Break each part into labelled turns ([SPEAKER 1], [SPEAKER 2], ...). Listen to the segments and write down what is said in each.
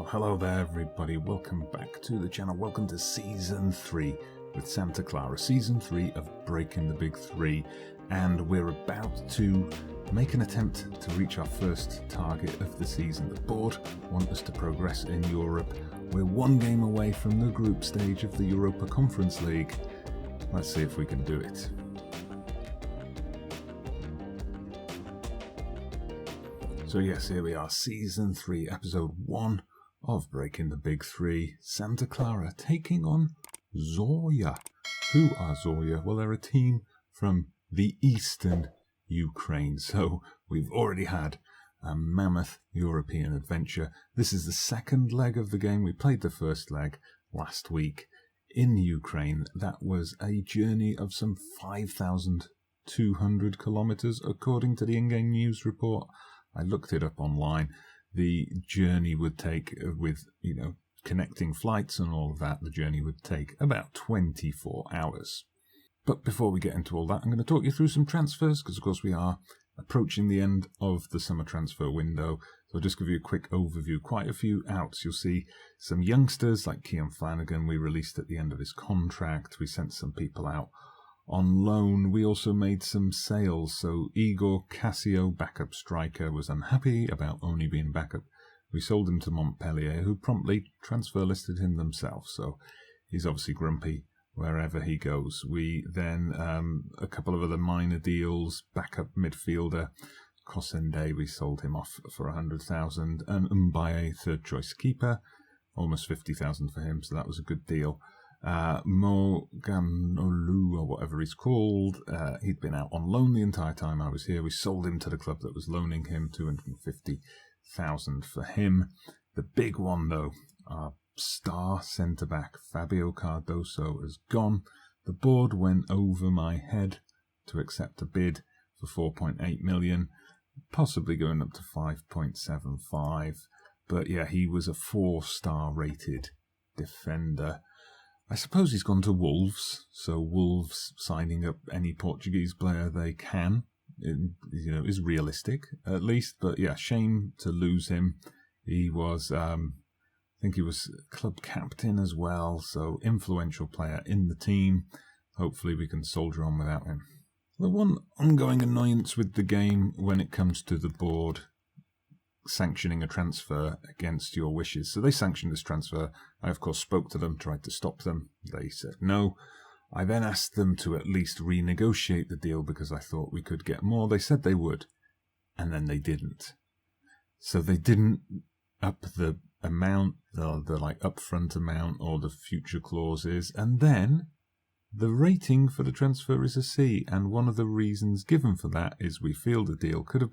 [SPEAKER 1] Well, hello there everybody, welcome back to the channel, welcome to Season 3 with Santa Clara, Season 3 of Breaking the Big 3, and we're about to make an attempt to reach our first target of the season. The board want us to progress in Europe. We're one game away from the group stage of the Europa Conference League. Let's see if we can do it. So yes, here we are, Season 3, Episode 1 of Breaking the Big 3. Santa Clara taking on Zorya. Who are Zorya? Well, they're a team from the eastern Ukraine. So we've already had a mammoth European adventure. This is the second leg of the game. We played the first leg last week in Ukraine. That was a journey of some 5,200 kilometers, according to the in-game news report. I looked it up online. The journey would take, with, connecting flights and all of that, the journey would take about 24 hours. But before we get into all that, I'm going to talk you through some transfers, because of course we are approaching the end of the summer transfer window. So I'll just give you a quick overview. Quite a few outs. You'll see some youngsters like Kean Flanagan we released at the end of his contract. We sent some people out on loan. We also made some sales. So Igor Cassio, backup striker, was unhappy about only being backup. We sold him to Montpellier, who promptly transfer listed him themselves. So he's obviously grumpy wherever he goes. We then, a couple of other minor deals, backup midfielder, Kosende, we sold him off for 100,000, and Mbaye, third choice keeper, almost 50,000 for him, so that was a good deal. Moganolu, or whatever he's called, he'd been out on loan the entire time I was here. We sold him to the club that was loaning him, 250,000 for him. The big one, though, our star centre-back Fabio Cardoso has gone. The board went over my head to accept a bid for 4.8 million, possibly going up to 5.75. But yeah, he was a 4-star rated defender. I suppose he's gone to Wolves, so Wolves signing up any Portuguese player they can, is realistic at least. But yeah, shame to lose him. He was, I think he was club captain as well, so influential player in the team. Hopefully we can soldier on without him. The one ongoing annoyance with the game when it comes to the board sanctioning a transfer against your wishes. So they sanctioned this transfer. I, of course, spoke to them, tried to stop them. They said no. I then asked them to at least renegotiate the deal because I thought we could get more. They said they would, and then they didn't. So they didn't up the amount, the like upfront amount or the future clauses, and then the rating for the transfer is a C, and one of the reasons given for that is we feel the deal could have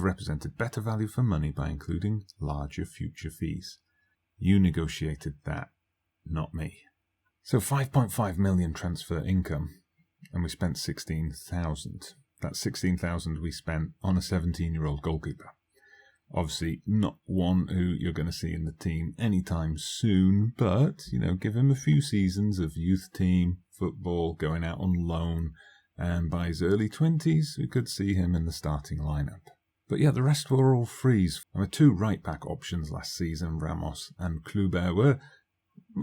[SPEAKER 1] represented better value for money by including larger future fees. You negotiated that, not me. So 5.5 million transfer income, and we spent 16,000. That's 16,000 we spent on a 17-year-old goalkeeper. Obviously not one who you're going to see in the team anytime soon, but, give him a few seasons of youth team football, going out on loan, and by his early 20s, we could see him in the starting lineup. But yeah, the rest were all frees. There were 2 right-back options last season. Ramos and Kluber were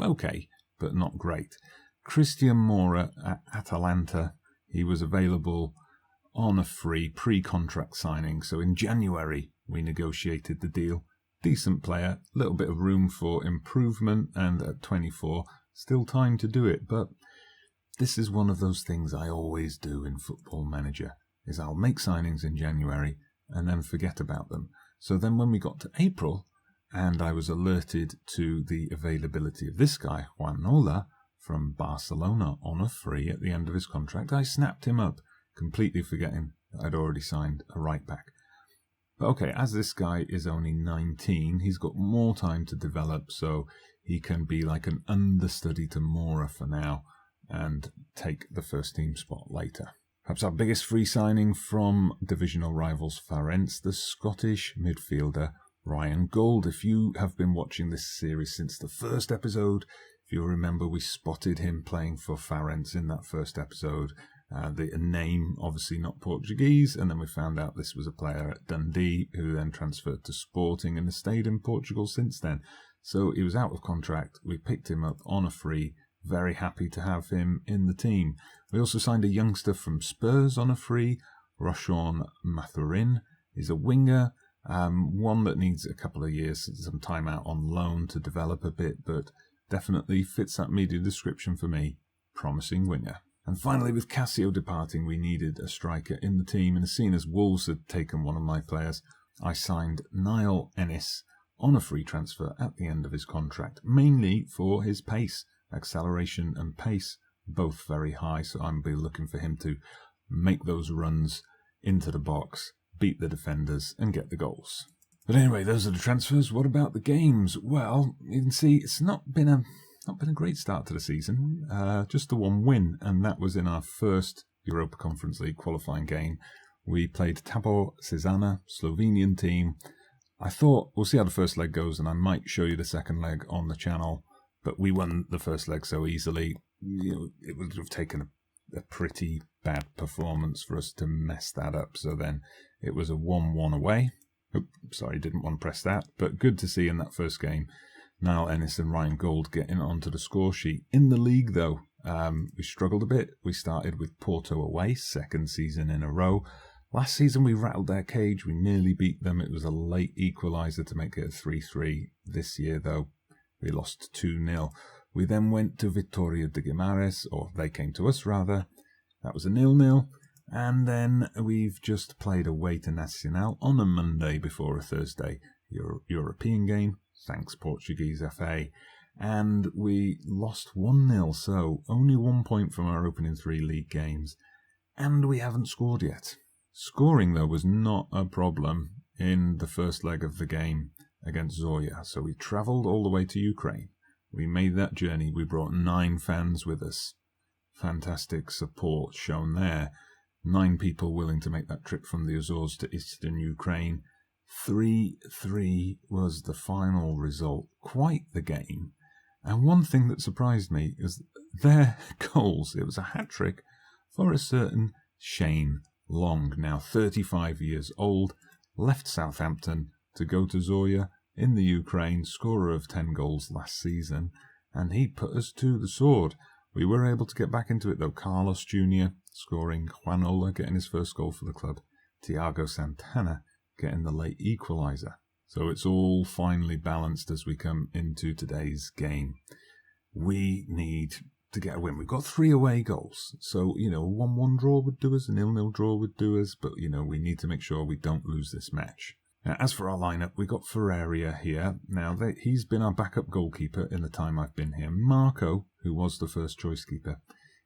[SPEAKER 1] okay, but not great. Christian Mora at Atalanta, he was available on a free pre-contract signing. So in January, we negotiated the deal. Decent player, little bit of room for improvement, and at 24, still time to do it. But this is one of those things I always do in Football Manager, is I'll make signings in January and then forget about them. So then when we got to April, and I was alerted to the availability of this guy, Juanola, from Barcelona on a free at the end of his contract, I snapped him up, completely forgetting that I'd already signed a right-back. But okay, as this guy is only 19, he's got more time to develop, so he can be like an understudy to Mora for now and take the first team spot later. Perhaps our biggest free signing from divisional rivals Farense, the Scottish midfielder Ryan Gold. If you have been watching this series since the first episode, if you'll remember, we spotted him playing for Farense in that first episode, The name, obviously not Portuguese, and then we found out this was a player at Dundee who then transferred to Sporting and has stayed in Portugal since then. So he was out of contract. We picked him up on a free. Very happy to have him in the team. We also signed a youngster from Spurs on a free. Roshan Mathurin is a winger, one that needs a couple of years, some time out on loan to develop a bit, but definitely fits that media description for me. Promising winger. And finally, with Cassio departing, we needed a striker in the team, and as soon as Wolves had taken one of my players, I signed Niall Ennis on a free transfer at the end of his contract, mainly for his pace. Acceleration and pace, both very high, so I'm be looking for him to make those runs into the box, beat the defenders, and get the goals. But anyway, those are the transfers. What about the games? Well, you can see it's not been a great start to the season. Just the one win, and that was in our first Europa Conference League qualifying game. We played Tabor Cezana, Slovenian team. I thought we'll see how the first leg goes, and I might show you the second leg on the channel. But we won the first leg so easily, it would have taken a pretty bad performance for us to mess that up. So then it was a 1-1 away. Oops, sorry, didn't want to press that. But good to see in that first game, Niall Ennis and Ryan Gold getting onto the score sheet. In the league, though, we struggled a bit. We started with Porto away, second season in a row. Last season we rattled their cage. We nearly beat them. It was a late equaliser to make it a 3-3. This year, though, we lost 2-0. We then went to Vitória de Guimarães, or they came to us rather. That was a 0-0. And then we've just played away to Nacional on a Monday before a Thursday European game. Thanks Portuguese FA. And we lost 1-0, so only 1 point from our opening 3 league games. And we haven't scored yet. Scoring, though, was not a problem in the first leg of the game against Zorya. So we travelled all the way to Ukraine. We made that journey. We brought 9 fans with us. Fantastic support shown there. 9 people willing to make that trip from the Azores to eastern Ukraine. 3-3 was the final result. Quite the game. And one thing that surprised me is their goals. It was a hat-trick for a certain Shane Long, now 35 years old, left Southampton to go to Zorya in the Ukraine, scorer of 10 goals last season, and he put us to the sword. We were able to get back into it though. Carlos Jr. scoring, Juanola getting his first goal for the club, Thiago Santana getting the late equaliser. So it's all finally balanced as we come into today's game. We need to get a win. We've got 3 away goals. So, a 1-1 draw would do us, a 0-0 draw would do us, but, we need to make sure we don't lose this match. Now, as for our lineup, we got Ferreira here. Now, he's been our backup goalkeeper in the time I've been here. Marco, who was the first choice keeper,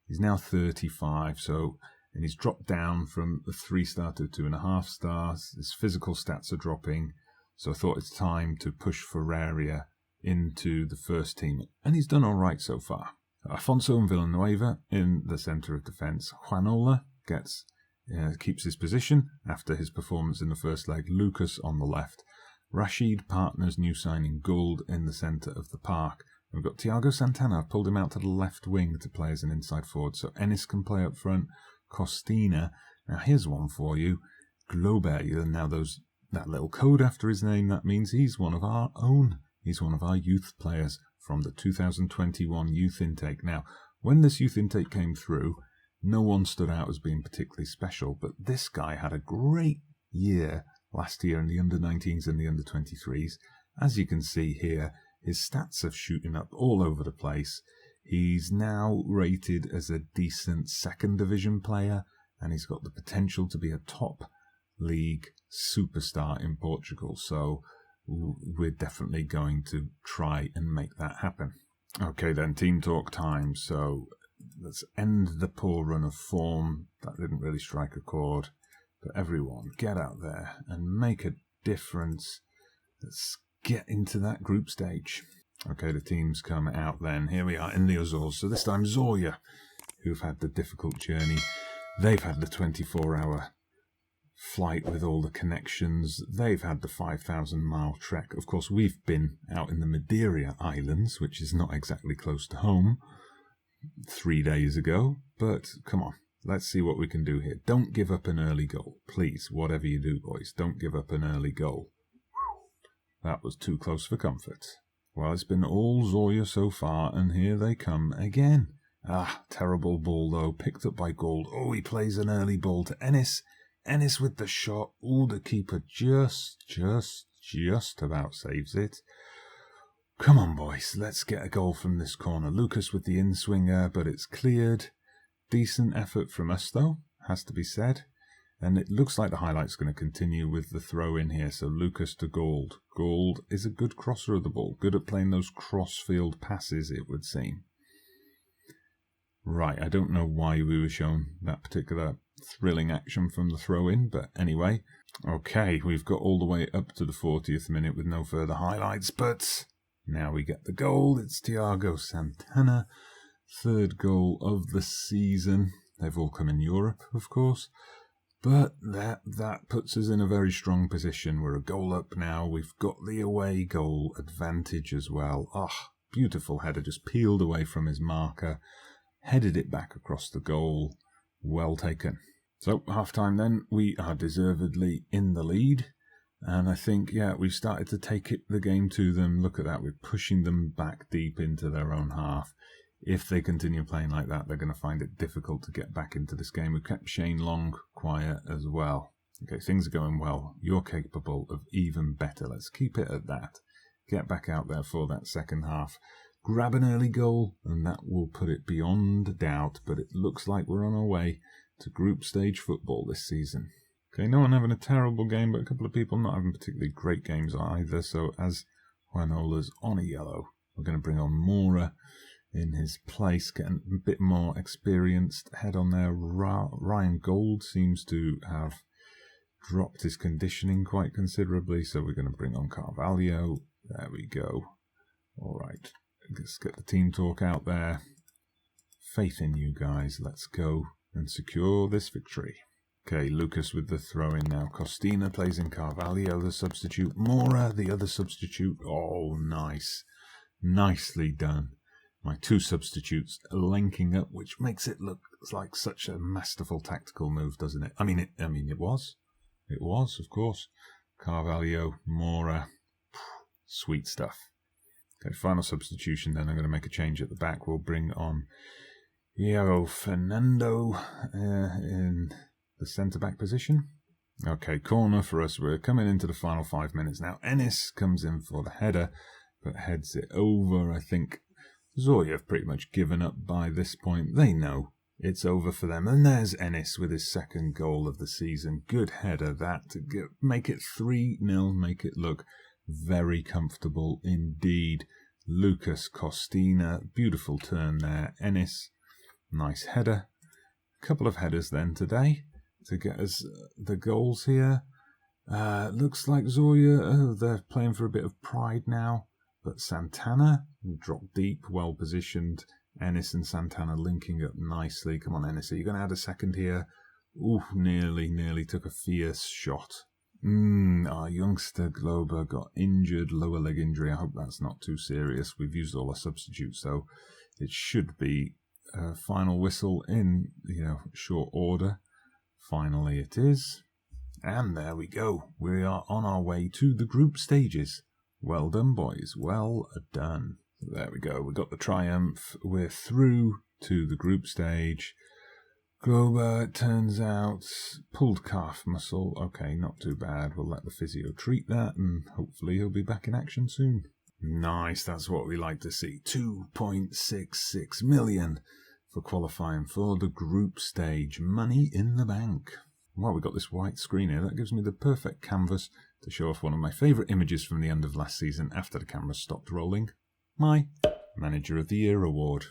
[SPEAKER 1] he's now 35, and he's dropped down from a 3-star to 2.5 stars. His physical stats are dropping, so I thought it's time to push Ferreira into the first team, and he's done all right so far. Afonso and Villanueva in the centre of defence. Juanola keeps his position after his performance in the first leg. Lucas on the left. Rashid Partner's new signing Gould in the centre of the park. We've got Thiago Santana. I've pulled him out to the left wing to play as an inside forward, so Ennis can play up front. Costina. Now here's one for you. Glober. Now that little code after his name, that means he's one of our own. He's one of our youth players from the 2021 youth intake. Now, when this youth intake came through, no one stood out as being particularly special, but this guy had a great year last year in the under-19s and the under-23s. As you can see here, his stats are shooting up all over the place. He's now rated as a decent second division player, and he's got the potential to be a top league superstar in Portugal. So we're definitely going to try and make that happen. Okay then, team talk time. So let's end the poor run of form. That didn't really strike a chord. But everyone, get out there and make a difference. Let's get into that group stage. Okay, the teams come out then. Here we are in the Azores. So this time Zorya, who've had the difficult journey. They've had the 24-hour flight with all the connections. They've had the 5,000-mile trek. Of course, we've been out in the Madeira Islands, which is not exactly close to home, 3 days ago. But come on, Let's see what we can do here. Don't give up an early goal. Please, whatever you do, boys, don't give up an early goal. That was too close for comfort. Well, it's been all Zorya so far, and here they come again. Ah, terrible ball, though. Picked up by Gold. Oh, he plays an early ball to Ennis. Ennis with the shot. Oh, the keeper just about saves it. Come on, boys. Let's get a goal from this corner. Lucas with the in-swinger, but it's cleared. Decent effort from us, though, has to be said. And it looks like the highlight's going to continue with the throw in here. So Lucas to Gold. Gold is a good crosser of the ball. Good at playing those cross-field passes, it would seem. Right, I don't know why we were shown that particular thrilling action from the throw-in, but anyway. Okay, we've got all the way up to the 40th minute with no further highlights, but now we get the goal. It's Thiago Santana, third goal of the season. They've all come in Europe, of course, but that puts us in a very strong position. We're a goal up now. We've got the away goal advantage as well. Ah, beautiful header, just peeled away from his marker. Headed it back across the goal. Well taken. So, half-time then, we are deservedly in the lead. And I think, yeah, we've started to take the game to them. Look at that, we're pushing them back deep into their own half. If they continue playing like that, they're going to find it difficult to get back into this game. We've kept Shane Long quiet as well. Okay, things are going well. You're capable of even better. Let's keep it at that. Get back out there for that second half. Grab an early goal, and that will put it beyond doubt, but it looks like we're on our way to group stage football this season. Okay, no one having a terrible game, but a couple of people not having particularly great games either, so as Juanola's on a yellow, we're going to bring on Mora in his place, getting a bit more experienced head on there. Ryan Gold seems to have dropped his conditioning quite considerably, so we're going to bring on Carvalho. There we go. All right. Let's get the team talk out there. Faith in you guys. Let's go and secure this victory. Okay, Lucas with the throw-in now. Costina plays in Carvalho, the substitute. Mora, the other substitute. Oh, nice. Nicely done. My two substitutes linking up, which makes it look like such a masterful tactical move, doesn't it? I mean, it was. It was, of course. Carvalho, Mora. Sweet stuff. Okay, final substitution then. I'm going to make a change at the back. We'll bring on Iago Fernando in the centre-back position. Okay, corner for us. We're coming into the final 5 minutes now. Ennis comes in for the header, but heads it over. I think Zorya have pretty much given up by this point. They know it's over for them. And there's Ennis with his second goal of the season. Good header, that. To make it 3-0, make it look very comfortable indeed. Lucas Costina, beautiful turn there. Ennis, nice header. A couple of headers then today to get us the goals here. Looks like Zorya, they're playing for a bit of pride now. But Santana, dropped deep, well positioned. Ennis and Santana linking up nicely. Come on, Ennis, are you going to add a second here? Ooh, nearly took a fierce shot. Our youngster Glober got injured, lower leg injury. I hope that's not too serious. We've used all our substitutes, so it should be a final whistle in, short order. Finally it is. And there we go. We are on our way to the group stages. Well done, boys. Well done. There we go. We got the triumph. We're through to the group stage. Glober, it turns out, pulled calf muscle. Okay, not too bad. We'll let the physio treat that, and hopefully he'll be back in action soon. Nice, that's what we like to see. 2.66 million for qualifying for the group stage. Money in the bank. Well, we've got this white screen here. That gives me the perfect canvas to show off one of my favourite images from the end of last season after the camera stopped rolling. My Manager of the Year award.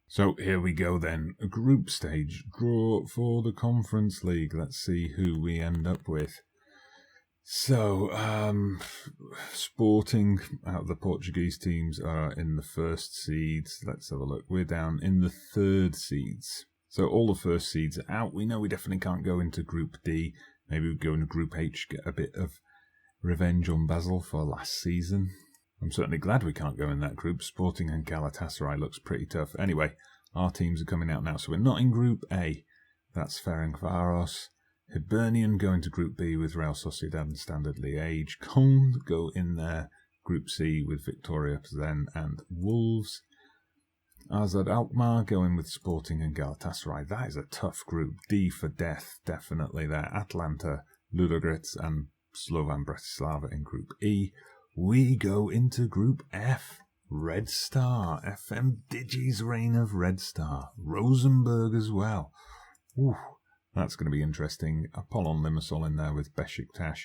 [SPEAKER 1] So here we go then, a group stage draw for the Conference League. Let's see who we end up with. So, Sporting, out of the Portuguese teams, are in the first seeds. Let's have a look. We're down in the third seeds. So all the first seeds are out. We know we definitely can't go into Group D. Maybe we go into Group H, get a bit of revenge on Basel for last season. I'm certainly glad we can't go in that group. Sporting and Galatasaray looks pretty tough. Anyway, our teams are coming out now. So we're not in Group A. That's Ferencváros. Hibernian go into Group B with Real Sociedad and Standard Liège. Cone go in there, Group C with Victoria Plzen and Wolves. Azad Alkmaar go in with Sporting and Galatasaray. That is a tough group. D for death, definitely there. Atlanta, Ludogorets and Slovan Bratislava in Group E. We go into Group F. Red Star. FM Digi's reign of Red Star. Rosenborg as well. Ooh, that's going to be interesting. Apollon Limassol in there with Besiktas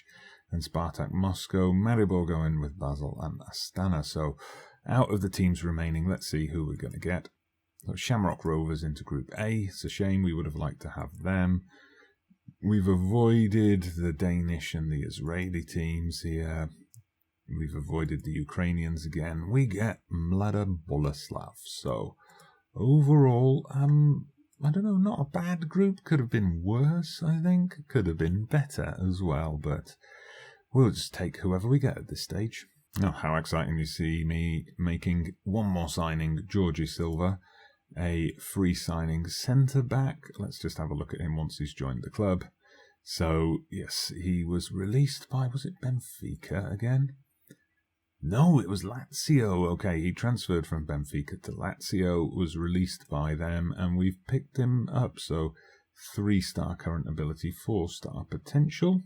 [SPEAKER 1] and Spartak Moscow. Maribor go in with Basel and Astana. So out of the teams remaining, let's see who we're going to get. So Shamrock Rovers into Group A. It's a shame, we would have liked to have them. We've avoided the Danish and the Israeli teams here. We've avoided the Ukrainians again. We get Mlada Boleslav. So overall, I don't know, not a bad group. Could have been worse, I think. Could have been better as well, but we'll just take whoever we get at this stage. Oh, how exciting you see me making one more signing, Georgie Silva, a free signing centre-back. Let's just have a look at him once he's joined the club. So, yes, he was released by, was it Benfica again? No, it was Lazio. Okay, he transferred from Benfica to Lazio, was released by them, and we've picked him up. So, 3-star current ability, 4-star potential.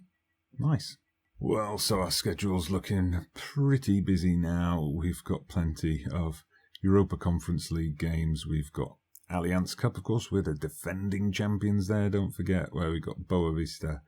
[SPEAKER 1] Nice. Well, so our schedule's looking pretty busy now. We've got plenty of Europa Conference League games. We've got Allianz Cup, of course. We're the defending champions there, don't forget, where we got Boavista.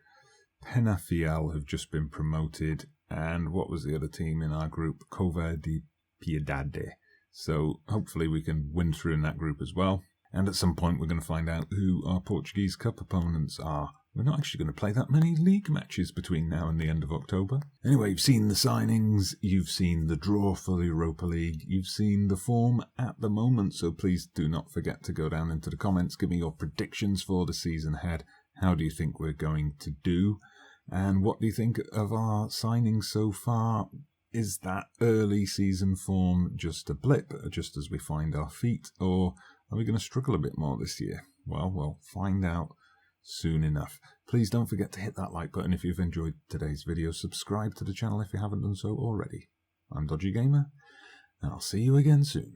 [SPEAKER 1] Penafiel have just been promoted. And what was the other team in our group? Cova de Piedade. So hopefully we can win through in that group as well. And at some point we're going to find out who our Portuguese Cup opponents are. We're not actually going to play that many league matches between now and the end of October. Anyway, you've seen the signings, you've seen the draw for the Europa League, you've seen the form at the moment, so please do not forget to go down into the comments, give me your predictions for the season ahead. How do you think we're going to do? And what do you think of our signings so far? Is that early season form just a blip, just as we find our feet, or are we going to struggle a bit more this year? Well, we'll find out soon enough. Please don't forget to hit that like button if you've enjoyed today's video. Subscribe to the channel if you haven't done so already. I'm Dodgy Gamer, and I'll see you again soon.